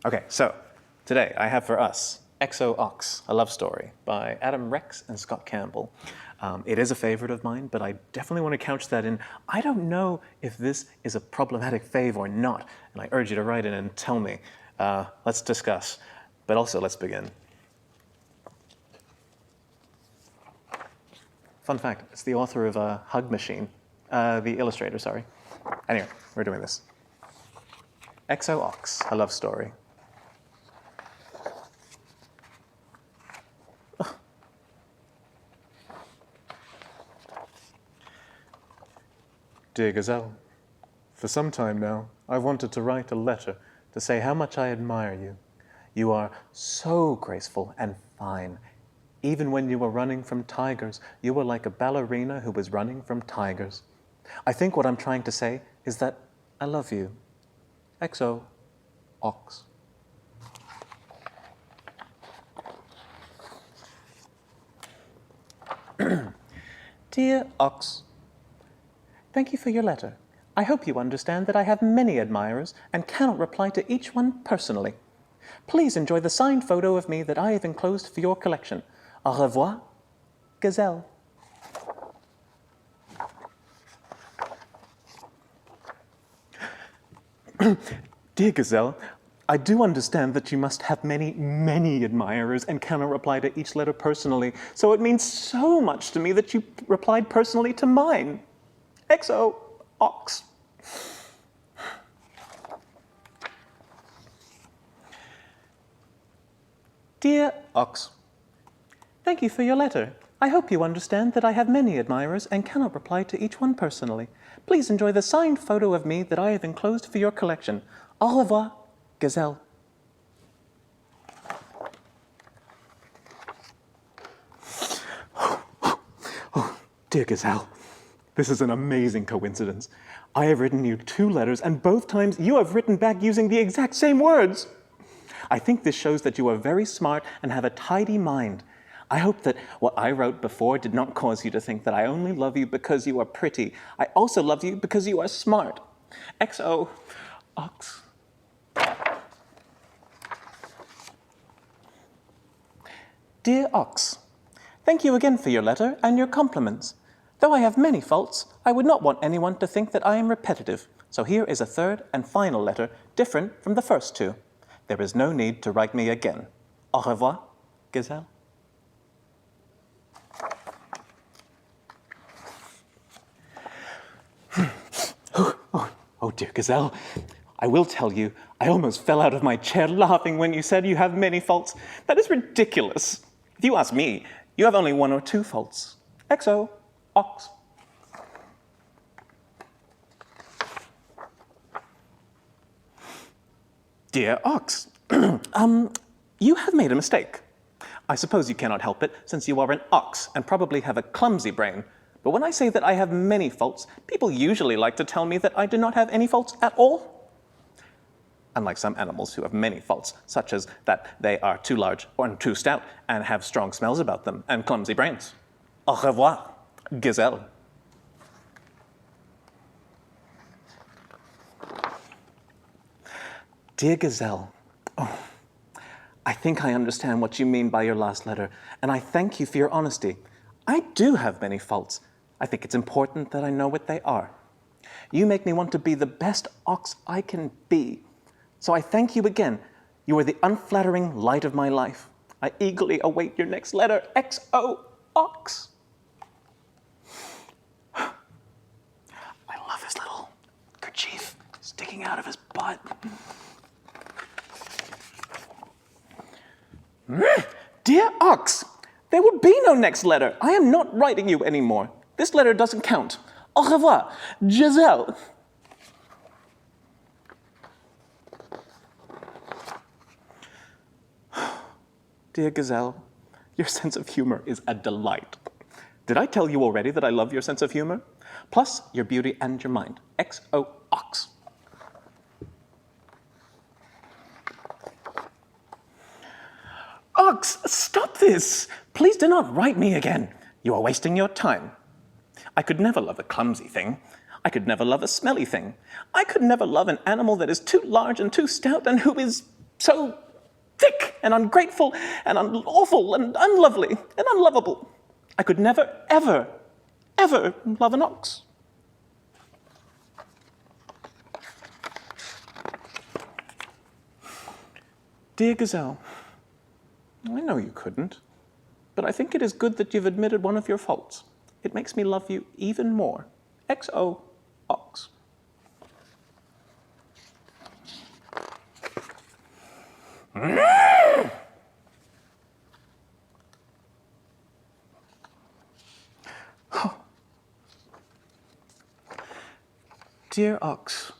Okay, so today I have for us XO Ox, a love story by Adam Rex and Scott Campbell. It is a favorite of mine, but I definitely want to couch that in. I don't know if this is a problematic fave or not, and I urge you to write in and tell me. Let's discuss, but also let's begin. Fun fact, it's the author of Hug Machine, the illustrator, sorry. Anyway, we're doing this. XO Ox, a love story. Dear Gazelle, for some time now, I've wanted to write a letter to say how much I admire you. You are so graceful and fine. Even when you were running from tigers, you were like a ballerina who was running from tigers. I think what I'm trying to say is that I love you. XO Ox. Dear Ox, thank you for your letter. I hope you understand that I have many admirers and cannot reply to each one personally. Please enjoy the signed photo of me that I have enclosed for your collection. Au revoir, Gazelle. Dear Gazelle, I do understand that you must have many, many admirers and cannot reply to each letter personally, so it means so much to me that you replied personally to mine. XO Ox. Dear Ox, thank you for your letter. I hope you understand that I have many admirers and cannot reply to each one personally. Please enjoy the signed photo of me that I have enclosed for your collection. Au revoir, Gazelle. Oh, dear Gazelle, this is an amazing coincidence. I have written you 2 letters, and both times you have written back using the exact same words. I think this shows that you are very smart and have a tidy mind. I hope that what I wrote before did not cause you to think that I only love you because you are pretty. I also love you because you are smart. XO Ox. Dear Ox, thank you again for your letter and your compliments. Though I have many faults, I would not want anyone to think that I am repetitive. So here is a third and final letter, different from the first 2. There is no need to write me again. Au revoir, Gazelle. Oh, dear Gazelle, I will tell you, I almost fell out of my chair laughing when you said you have many faults. That is ridiculous. If you ask me, you have only 1 or 2 faults. XO Ox. Dear Ox, you have made a mistake. I suppose you cannot help it, since you are an ox and probably have a clumsy brain. But when I say that I have many faults, people usually like to tell me that I do not have any faults at all. Unlike some animals who have many faults, such as that they are too large or too stout and have strong smells about them and clumsy brains. Au revoir, Gazelle. Dear Gazelle, I think I understand what you mean by your last letter, and I thank you for your honesty. I do have many faults. I think it's important that I know what they are. You make me want to be the best ox I can be. So I thank you again. You are the unflattering light of my life. I eagerly await your next letter. XO Ox. I love his little kerchief sticking out of his butt. Dear Ox, there will be no next letter. I am not writing you anymore. This letter doesn't count. Au revoir, Giselle. Dear Gazelle, your sense of humor is a delight. Did I tell you already that I love your sense of humor? Plus your beauty and your mind. XO Ox. Ox, stop this! Please do not write me again. You are wasting your time. I could never love a clumsy thing. I could never love a smelly thing. I could never love an animal that is too large and too stout and who is So thick and ungrateful and awful and unlovely and unlovable. I could never, ever, ever love an ox. Dear Gazelle, I know you couldn't, but I think it is good that you've admitted one of your faults. It makes me love you even more. XO, ox. Dear ox,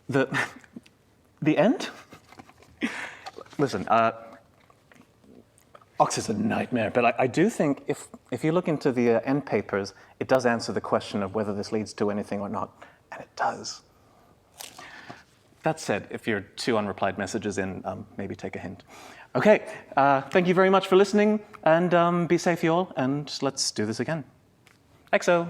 the end? Listen, ox is a nightmare, but I do think if you look into the end papers, it does answer the question of whether this leads to anything or not, and it does. That said, if you're 2 unreplied messages in, maybe take a hint. Okay, thank you very much for listening, and be safe, you all, and let's do this again. XO.